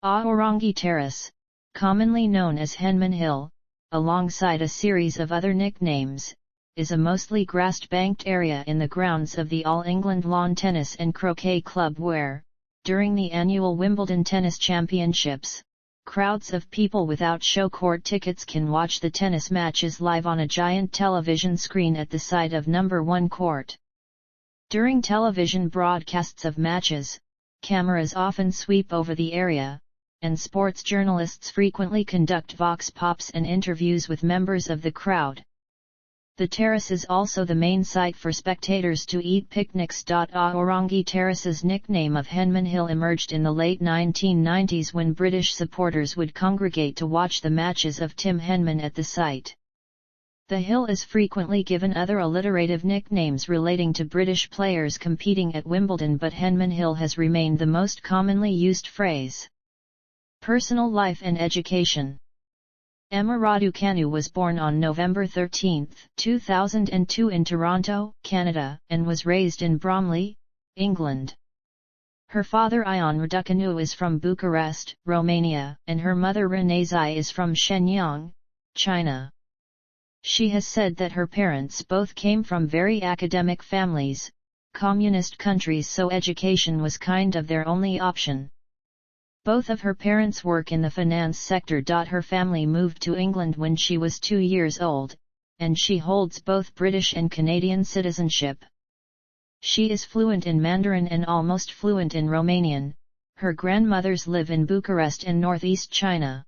Aorangi Terrace, commonly known as Henman Hill, alongside a series of other nicknames, is a mostly grass-banked area in the grounds of the All England Lawn Tennis and Croquet Club where, during the annual Wimbledon Tennis Championships, crowds of people without showcourt tickets can watch the tennis matches live on a giant television screen at the side of No. 1 court. During television broadcasts of matches, cameras often sweep over the area, and sports journalists frequently conduct vox pops and interviews with members of the crowd. The terrace is also the main site for spectators to eat picnics. Aorangi Terrace's nickname of Henman Hill emerged in the late 1990s when British supporters would congregate to watch the matches of Tim Henman at the site. The hill is frequently given other alliterative nicknames relating to British players competing at Wimbledon, but Henman Hill has remained the most commonly used phrase. Personal life and education. Emma Raducanu was born on November 13, 2002 in Toronto, Canada, and was raised in Bromley, England. Her father Ion Raducanu is from Bucharest, Romania, and her mother Renezai is from Shenyang, China. She has said that her parents both came from very academic families, communist countries, so education was kind of their only option. Both of her parents work in the finance sector. Her family moved to England when she was 2 years old, and she holds both British and Canadian citizenship. She is fluent in Mandarin and almost fluent in Romanian. Her grandmothers live in Bucharest and northeast China.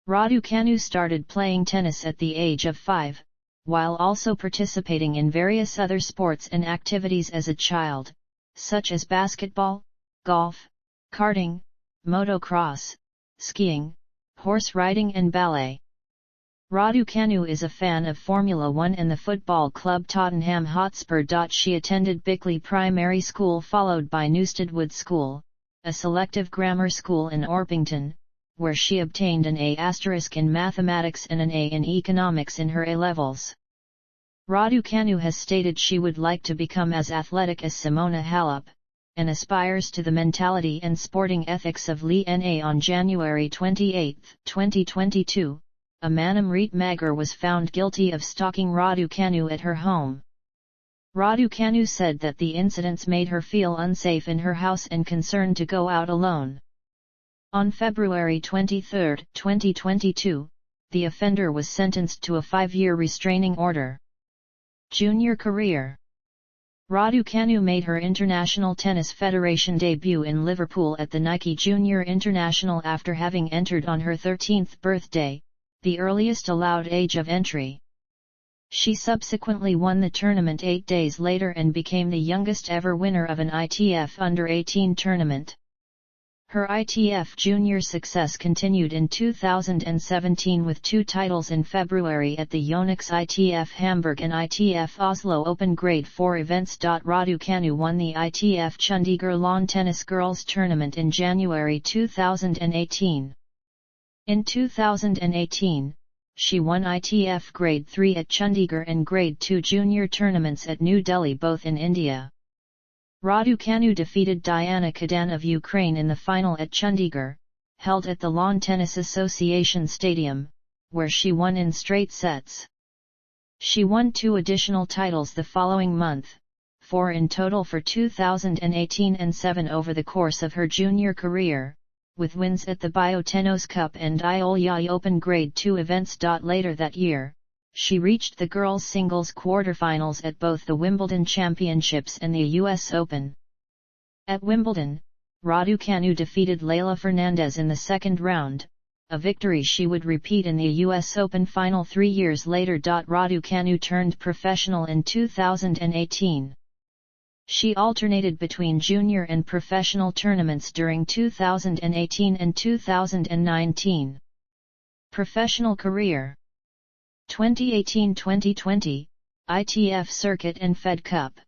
Raducanu started playing tennis at the age of 5, while also participating in various other sports and activities as a child, such as basketball, golf, karting, motocross, skiing, horse riding and ballet. Raducanu is a fan of Formula One and the football club Tottenham Hotspur. She attended Bickley Primary School followed by Newstead Wood School, a selective grammar school in Orpington, where she obtained an A* in mathematics and an A in economics in her A-levels. Raducanu has stated she would like to become as athletic as Simona Halep, and aspires to the mentality and sporting ethics of Lee Na. On January 28, 2022, a Manamrit Magar was found guilty of stalking Raducanu at her home. Raducanu said that the incidents made her feel unsafe in her house and concerned to go out alone. On February 23, 2022, the offender was sentenced to a 5-year restraining order. Junior career. Raducanu made her International Tennis Federation debut in Liverpool at the Nike Junior International after having entered on her 13th birthday, the earliest allowed age of entry. She subsequently won the tournament 8 days later and became the youngest ever winner of an ITF Under-18 tournament. Her ITF junior success continued in 2017 with 2 titles in February at the Yonex ITF Hamburg and ITF Oslo Open Grade 4 events. Raducanu won the ITF Chandigarh Lawn Tennis Girls Tournament in January 2018. In 2018, she won ITF Grade 3 at Chandigarh and Grade 2 junior tournaments at New Delhi, both in India. Raducanu defeated Diana Kadan of Ukraine in the final at Chandigarh, held at the Lawn Tennis Association Stadium, where she won in straight sets. She won 2 additional titles the following month, 4 in total for 2018 and 7 over the course of her junior career, with wins at the Biotennos Cup and Iolya Open Grade 2 events. Later that year, she reached the girls' singles quarterfinals at both the Wimbledon Championships and the US Open. At Wimbledon, Raducanu defeated Leylah Fernandez in the second round, a victory she would repeat in the US Open final 3 years later. Raducanu turned professional in 2018. She alternated between junior and professional tournaments during 2018 and 2019. Professional career. 2018-2020, ITF Circuit and Fed Cup.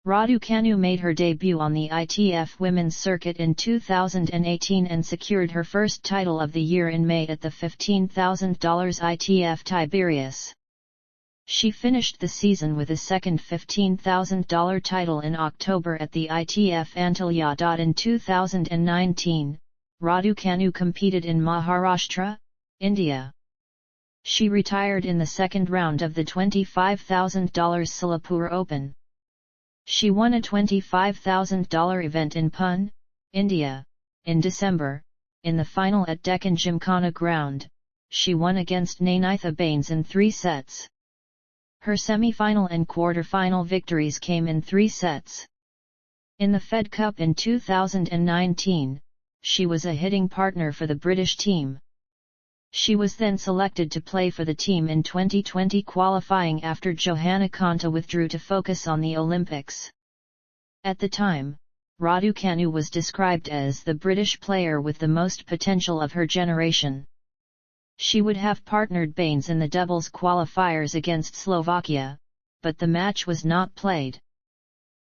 Raducanu made her debut on the ITF Women's Circuit in 2018 and secured her first title of the year in May at the $15,000 ITF Tiberias. She finished the season with a second $15,000 title in October at the ITF Antalya. In 2019, Raducanu competed in Maharashtra, India. She retired in the second round of the $25,000 Silapur Open. She won a $25,000 event in Pune, India, in December. In the final at Deccan Gymkhana Ground, she won against Nainitha Bains in 3 sets. Her semi-final and quarter-final victories came in 3 sets. In the Fed Cup in 2019, she was a hitting partner for the British team. She was then selected to play for the team in 2020 qualifying after Johanna Konta withdrew to focus on the Olympics. At the time, Raducanu was described as the British player with the most potential of her generation. She would have partnered Bains in the doubles qualifiers against Slovakia, but the match was not played.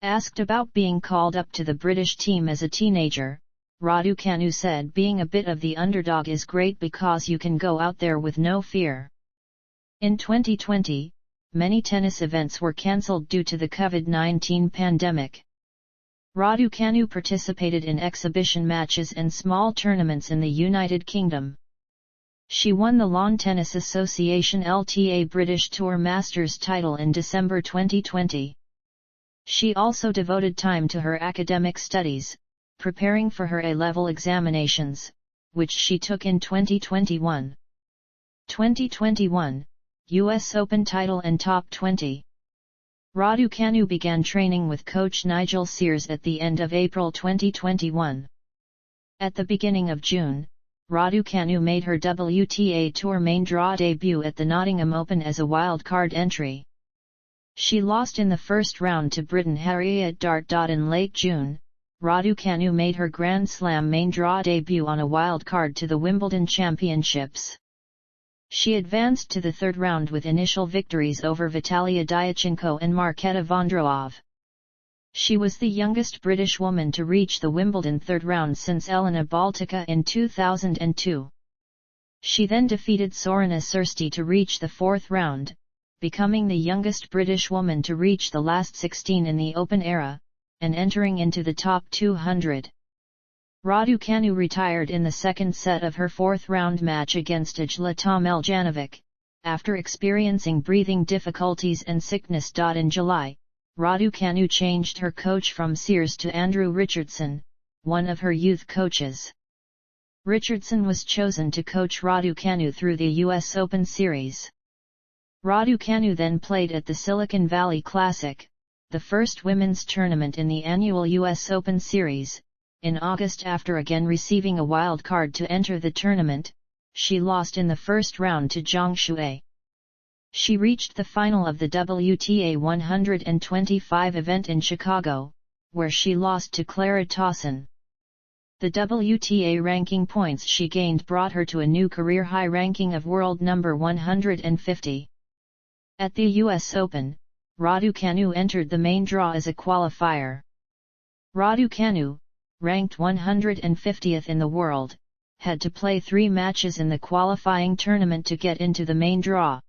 Asked about being called up to the British team as a teenager, Raducanu said being a bit of the underdog is great because you can go out there with no fear. In 2020, many tennis events were cancelled due to the COVID-19 pandemic. Raducanu participated in exhibition matches and small tournaments in the United Kingdom. She won the Lawn Tennis Association LTA British Tour Masters title in December 2020. She also devoted time to her academic studies, preparing for her A-level examinations, which she took in 2021. 2021, US Open title and top 20. Raducanu began training with coach Nigel Sears at the end of April 2021. At the beginning of June, Raducanu made her WTA Tour main draw debut at the Nottingham Open as a wildcard entry. She lost in the first round to Briton Harriet Dart. In late June, Raducanu made her Grand Slam main draw debut on a wildcard to the Wimbledon Championships. She advanced to the third round with initial victories over Vitalia Diachenko and Marketa Vondrousova. She was the youngest British woman to reach the Wimbledon third round since Elena Baltica in 2002. She then defeated Sorana Cîrstea to reach the fourth round, becoming the youngest British woman to reach the last 16 in the Open era, and entering into the top 200. Raducanu retired in the second set of her fourth-round match against Ajla Tomiljanovic, after experiencing breathing difficulties and sickness. In July, Raducanu changed her coach from Sears to Andrew Richardson, one of her youth coaches. Richardson was chosen to coach Raducanu through the US Open Series. Raducanu then played at the Silicon Valley Classic, the first women's tournament in the annual US Open Series. In August, after again receiving a wild card to enter the tournament, she lost in the first round to Zhang Shuai. She reached the final of the WTA 125 event in Chicago, where she lost to Clara Tauson. The WTA ranking points she gained brought her to a new career high ranking of world number 150. At the US Open, Raducanu entered the main draw as a qualifier. Raducanu, ranked 150th in the world, had to play 3 matches in the qualifying tournament to get into the main draw.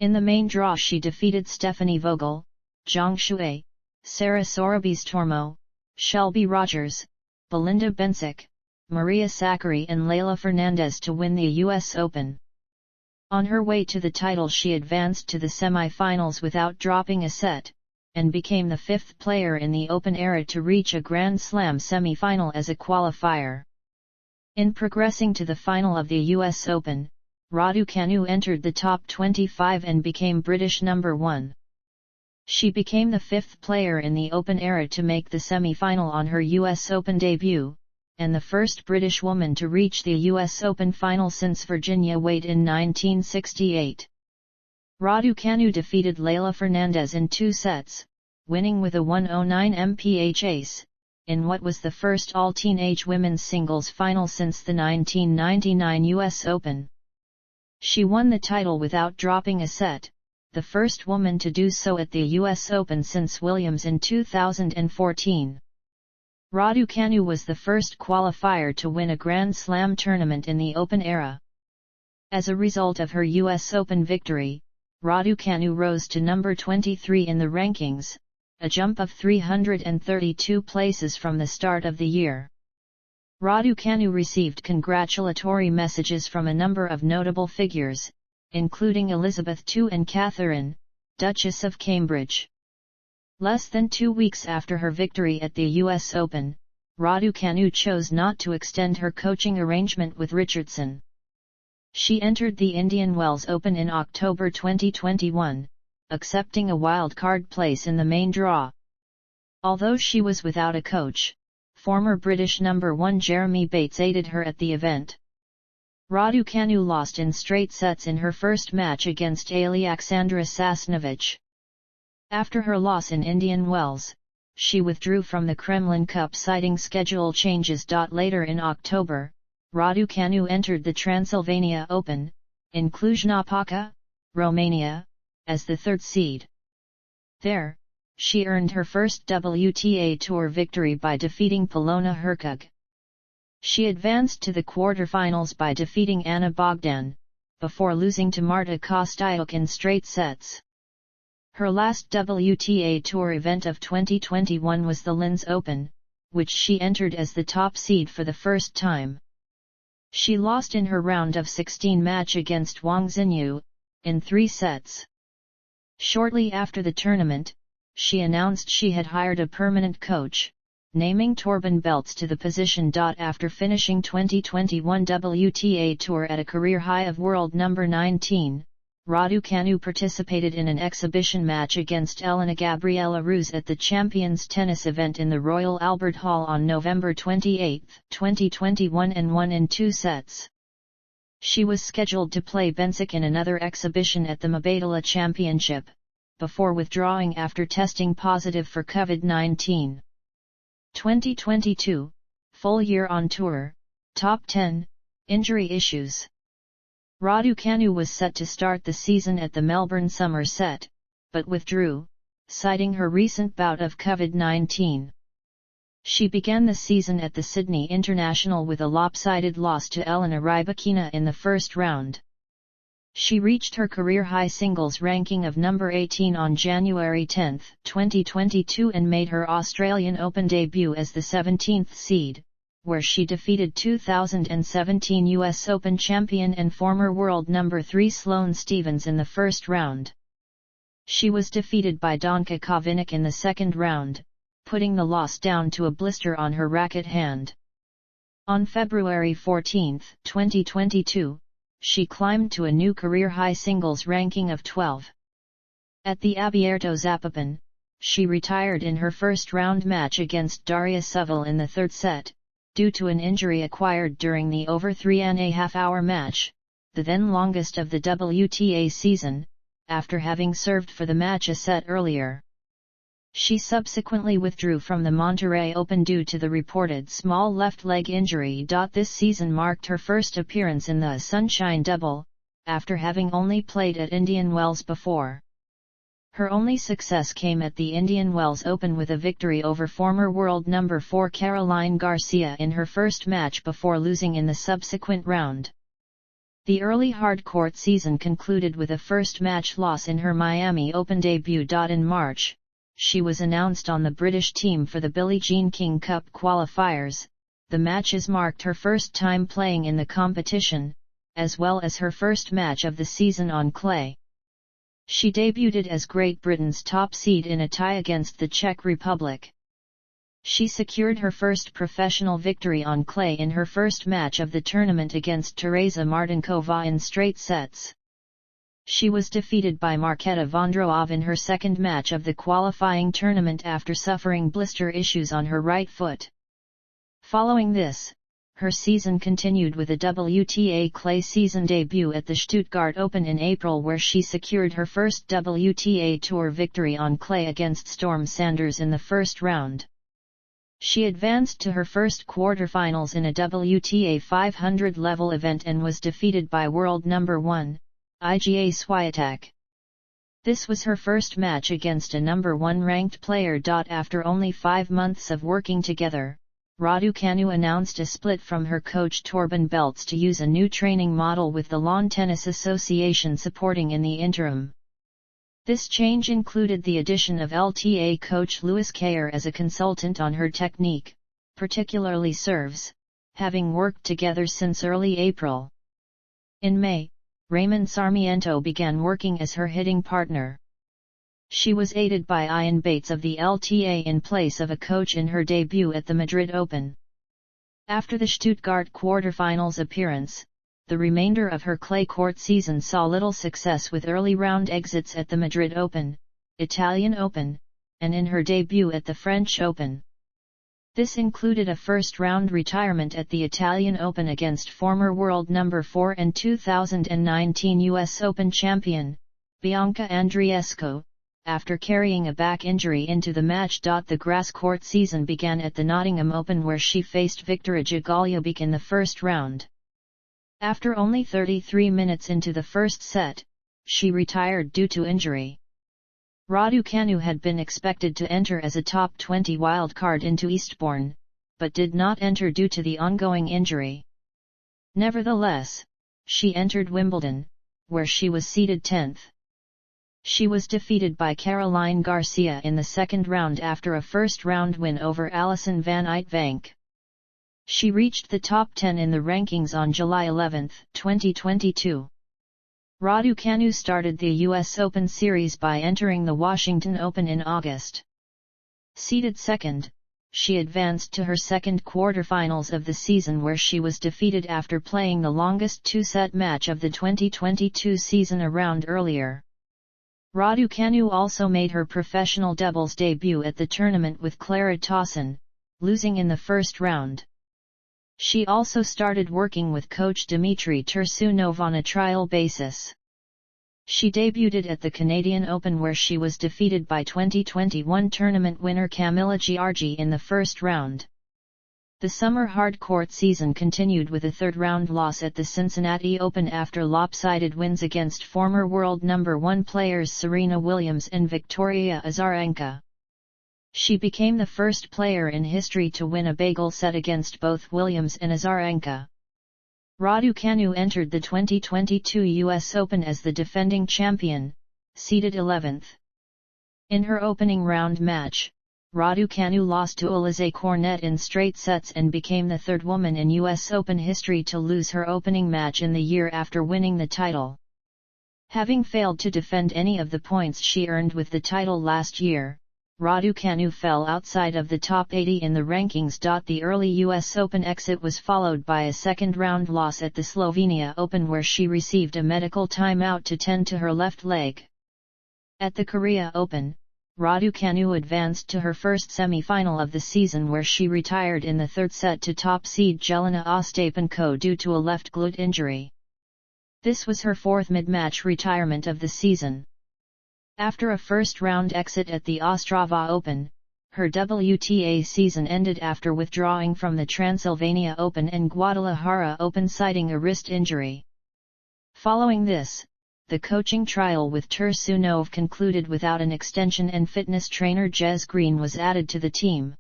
In the main draw she defeated Stephanie Vogel, Zhang Shuai, Sarah Sorabis Tormo, Shelby Rogers, Belinda Bencic, Maria Sakkari and Leila Fernandez to win the US Open. On her way to the title she advanced to the semi-finals without dropping a set, and became the 5th player in the Open era to reach a Grand Slam semi-final as a qualifier. In progressing to the final of the US Open, Raducanu entered the top 25 and became British number 1. She became the 5th player in the Open era to make the semi-final on her US Open debut, and the first British woman to reach the US Open final since Virginia Wade in 1968. Raducanu defeated Leila Fernandez in 2 sets, winning with a 109 mph ace, in what was the first all-teenage women's singles final since the 1999 US Open. She won the title without dropping a set, the first woman to do so at the US Open since Williams in 2014. Raducanu was the first qualifier to win a Grand Slam tournament in the Open era. As a result of her US Open victory, Raducanu rose to number 23 in the rankings, a jump of 332 places from the start of the year. Raducanu received congratulatory messages from a number of notable figures, including Elizabeth II and Catherine, Duchess of Cambridge. Less than 2 weeks after her victory at the US Open, Raducanu chose not to extend her coaching arrangement with Richardson. She entered the Indian Wells Open in October 2021, accepting a wild-card place in the main draw. Although she was without a coach, former British number 1 Jeremy Bates aided her at the event. Raducanu lost in straight sets in her first match against Alexandra Sasnovich. After her loss in Indian Wells, she withdrew from the Kremlin Cup citing schedule changes. Later in October, Raducanu entered the Transylvania Open, in Cluj-Napoca, Romania, as the third seed. There, she earned her first WTA Tour victory by defeating Polona Hercog. She advanced to the quarterfinals by defeating Anna Bogdan, before losing to Marta Kostyuk in straight sets. Her last WTA Tour event of 2021 was the Linz Open, which she entered as the top seed for the first time. She lost in her round of 16 match against Wang Xinyu, in 3 sets. Shortly after the tournament, she announced she had hired a permanent coach, naming Torben Beltz to the position. After finishing 2021 WTA Tour at a career high of world number 19, Raducanu participated in an exhibition match against Elena Gabriela Ruse at the Champions Tennis event in the Royal Albert Hall on November 28, 2021 and won in 2 sets. She was scheduled to play Bencic in another exhibition at the Mubadala Championship, before withdrawing after testing positive for COVID-19. 2022, full year on tour, top 10, injury issues. Raducanu was set to start the season at the Melbourne Somerset, but withdrew, citing her recent bout of COVID-19. She began the season at the Sydney International with a lopsided loss to Elena Rybakina in the first round. She reached her career-high singles ranking of number 18 on January 10, 2022 and made her Australian Open debut as the 17th seed, where she defeated 2017 US Open champion and former world number 3 Sloane Stephens in the first round. She was defeated by Danka Kovinic in the second round, putting the loss down to a blister on her racket hand. On February 14, 2022, she climbed to a new career-high singles ranking of 12. At the Abierto Zapopan, she retired in her first-round match against Daria Suvil in the third set, due to an injury acquired during the over 3.5-hour match, the then longest of the WTA season, after having served for the match a set earlier. She subsequently withdrew from the Monterrey Open due to the reported small left leg injury. This season marked her first appearance in the Sunshine Double, after having only played at Indian Wells before. Her only success came at the Indian Wells Open with a victory over former world number 4 Caroline Garcia in her first match before losing in the subsequent round. The early hardcourt season concluded with a first match loss in her Miami Open debut. In March, she was announced on the British team for the Billie Jean King Cup qualifiers. The matches marked her first time playing in the competition, as well as her first match of the season on clay. She debuted as Great Britain's top seed in a tie against the Czech Republic. She secured her first professional victory on clay in her first match of the tournament against Teresa Martinkova in straight sets. She was defeated by Marketa Vondrousova in her second match of the qualifying tournament after suffering blister issues on her right foot. Following this, her season continued with a WTA clay season debut at the Stuttgart Open in April, where she secured her first WTA Tour victory on clay against Storm Sanders in the first round. She advanced to her first quarterfinals in a WTA 500 level event and was defeated by world number 1, Iga Swiatek. This was her first match against a number 1 ranked player. After only 5 months of working together, Raducanu announced a split from her coach Torben Beltz to use a new training model with the Lawn Tennis Association supporting in the interim. This change included the addition of LTA coach Louis Kayer as a consultant on her technique, particularly serves, having worked together since early April. In May, Raymond Sarmiento began working as her hitting partner. She was aided by Ian Bates of the LTA in place of a coach in her debut at the Madrid Open. After the Stuttgart quarterfinals appearance, the remainder of her clay court season saw little success with early round exits at the Madrid Open, Italian Open, and in her debut at the French Open. This included a first-round retirement at the Italian Open against former world number 4 and 2019 US Open champion, Bianca Andreescu, after carrying a back injury into the match. The grass court season began at the Nottingham Open where she faced Viktorija Golubic in the first round. After only 33 minutes into the first set, she retired due to injury. Raducanu had been expected to enter as a top 20 wildcard into Eastbourne, but did not enter due to the ongoing injury. Nevertheless, she entered Wimbledon, where she was seeded 10th. She was defeated by Caroline Garcia in the second round after a first-round win over Alison van Uytvanck. She reached the top 10 in the rankings on July 11, 2022. Raducanu started the US Open series by entering the Washington Open in August. Seeded second, she advanced to her second quarterfinals of the season where she was defeated after playing the longest two-set match of the 2022 season a round earlier. Raducanu also made her professional doubles debut at the tournament with Clara Tauson, losing in the first round. She also started working with coach Dmitry Tursunov on a trial basis. She debuted at the Canadian Open where she was defeated by 2021 tournament winner Camila Giorgi in the first round. The summer hard-court season continued with a third-round loss at the Cincinnati Open after lopsided wins against former world number 1 players Serena Williams and Victoria Azarenka. She became the first player in history to win a bagel set against both Williams and Azarenka. Raducanu entered the 2022 US Open as the defending champion, seeded 11th. In her opening round match, Raducanu lost to Alizé Cornet in straight sets and became the third woman in US Open history to lose her opening match in the year after winning the title. Having failed to defend any of the points she earned with the title last year, Raducanu fell outside of the top 80 in the rankings. The early US Open exit was followed by a second-round loss at the Slovenia Open where she received a medical timeout to tend to her left leg. At the Korea Open, Raducanu advanced to her first semi-final of the season where she retired in the third set to top seed Jelena Ostapenko due to a left glute injury. This was her fourth mid-match retirement of the season. After a first-round exit at the Ostrava Open, her WTA season ended after withdrawing from the Transylvania Open and Guadalajara Open citing a wrist injury. Following this, the coaching trial with Tursunov concluded without an extension and fitness trainer Jez Green was added to the team.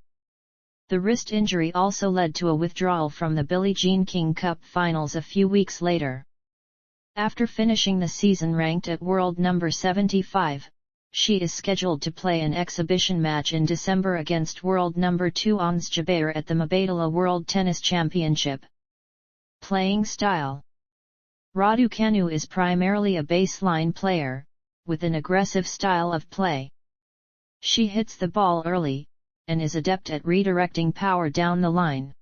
The wrist injury also led to a withdrawal from the Billie Jean King Cup finals a few weeks later. After finishing the season ranked at world number 75, she is scheduled to play an exhibition match in December against world number 2 Ons Jabeur at the Mubadala World Tennis Championship. Playing style: Raducanu is primarily a baseline player, with an aggressive style of play. She hits the ball early, and is adept at redirecting power down the line.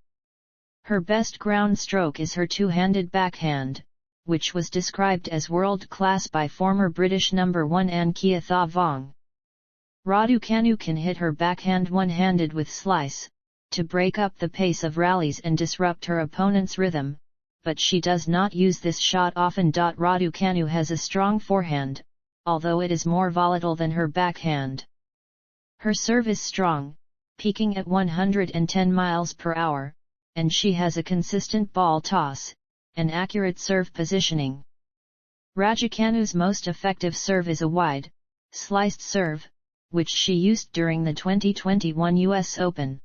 Her best ground stroke is her two-handed backhand, which was described as world-class by former British number 1 An Kia Tha Vong. Raducanu can hit her backhand one-handed with slice, to break up the pace of rallies and disrupt her opponent's rhythm, but she does not use this shot often. Raducanu has a strong forehand, although it is more volatile than her backhand. Her serve is strong, peaking at 110 miles per hour, and she has a consistent ball toss, and accurate serve positioning. Raducanu's most effective serve is a wide, sliced serve, which she used during the 2021 US Open.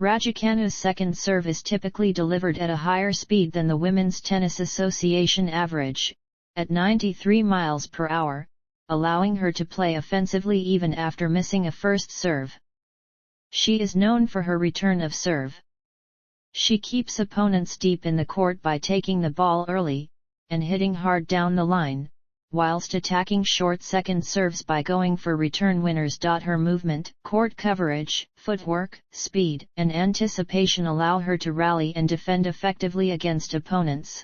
Raducanu's second serve is typically delivered at a higher speed than the Women's Tennis Association average, at 93 miles per hour, allowing her to play offensively even after missing a first serve. She is known for her return of serve. She keeps opponents deep in the court by taking the ball early, and hitting hard down the line, whilst attacking short second serves by going for return winners. Her movement, court coverage, footwork, speed, and anticipation allow her to rally and defend effectively against opponents.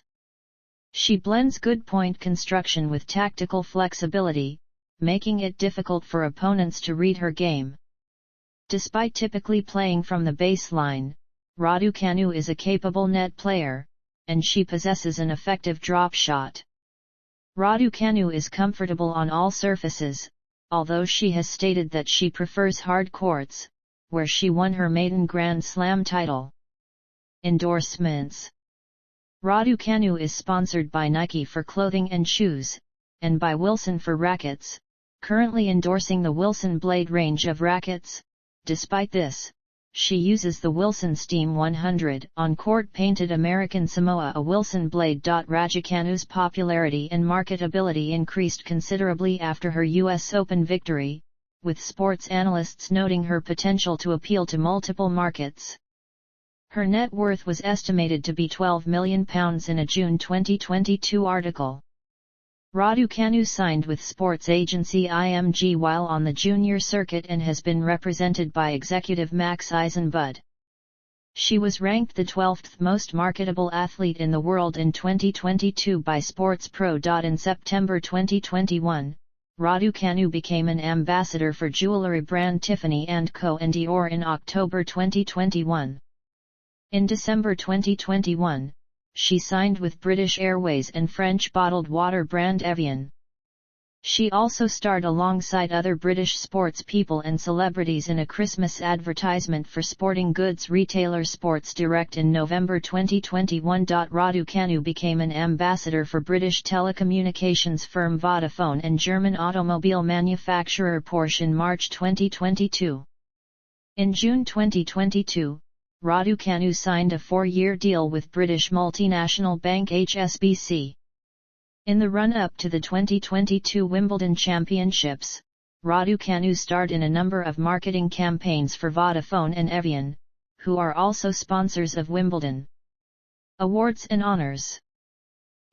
She blends good point construction with tactical flexibility, making it difficult for opponents to read her game. Despite typically playing from the baseline, Raducanu is a capable net player, and she possesses an effective drop shot. Raducanu is comfortable on all surfaces, although she has stated that she prefers hard courts, where she won her maiden Grand Slam title. Endorsements. Raducanu is sponsored by Nike for clothing and shoes, and by Wilson for rackets, currently endorsing the Wilson Blade range of rackets. Despite this, she uses the Wilson Steam 100 on-court painted American Samoa a Wilson blade. Raducanu's popularity and marketability increased considerably after her US Open victory, with sports analysts noting her potential to appeal to multiple markets. Her net worth was estimated to be £12 million in a June 2022 article. Raducanu signed with sports agency IMG while on the junior circuit and has been represented by executive Max Eisenbud. She was ranked the 12th most marketable athlete in the world in 2022 by Sports Pro. In September 2021, Raducanu became an ambassador for jewelry brand Tiffany & Co. and Dior in October 2021. In December 2021, she signed with British Airways and French bottled water brand Evian. She also starred alongside other British sports people and celebrities in a Christmas advertisement for sporting goods retailer Sports Direct in November 2021. Raducanu became an ambassador for British telecommunications firm Vodafone and German automobile manufacturer Porsche in March 2022. In June 2022, Raducanu signed a 4-year deal with British multinational bank HSBC. In the run-up to the 2022 Wimbledon Championships, Raducanu starred in a number of marketing campaigns for Vodafone and Evian, who are also sponsors of Wimbledon. Awards and honors.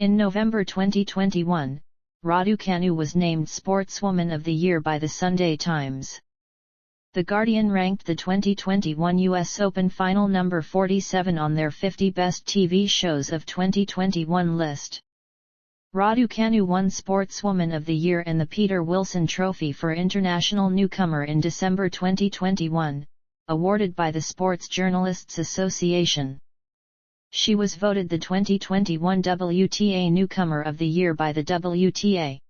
In November 2021, Raducanu was named Sportswoman of the Year by the Sunday Times. The Guardian ranked the 2021 US Open final number 47 on their 50 Best TV Shows of 2021 list. Raducanu won Sportswoman of the Year and the Peter Wilson Trophy for International Newcomer in December 2021, awarded by the Sports Journalists Association. She was voted the 2021 WTA Newcomer of the Year by the WTA.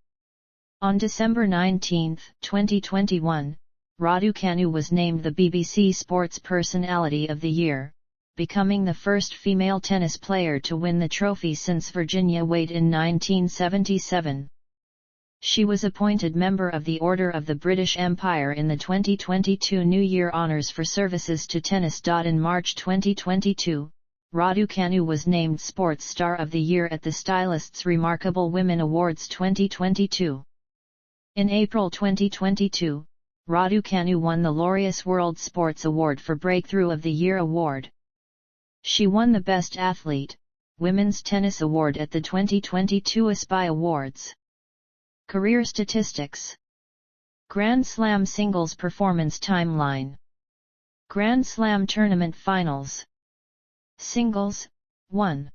On December 19, 2021, Raducanu was named the BBC Sports Personality of the Year, becoming the first female tennis player to win the trophy since Virginia Wade in 1977. She was appointed member of the Order of the British Empire in the 2022 New Year Honours for services to tennis. In March 2022, Raducanu was named Sports Star of the Year at the Stylists Remarkable Women Awards 2022. In April 2022, Raducanu won the Laureus World Sports Award for Breakthrough of the Year award. She won the Best Athlete, Women's Tennis Award at the 2022 ASPI Awards. Career statistics. Grand Slam Singles Performance Timeline. Grand Slam Tournament Finals. Singles, 1.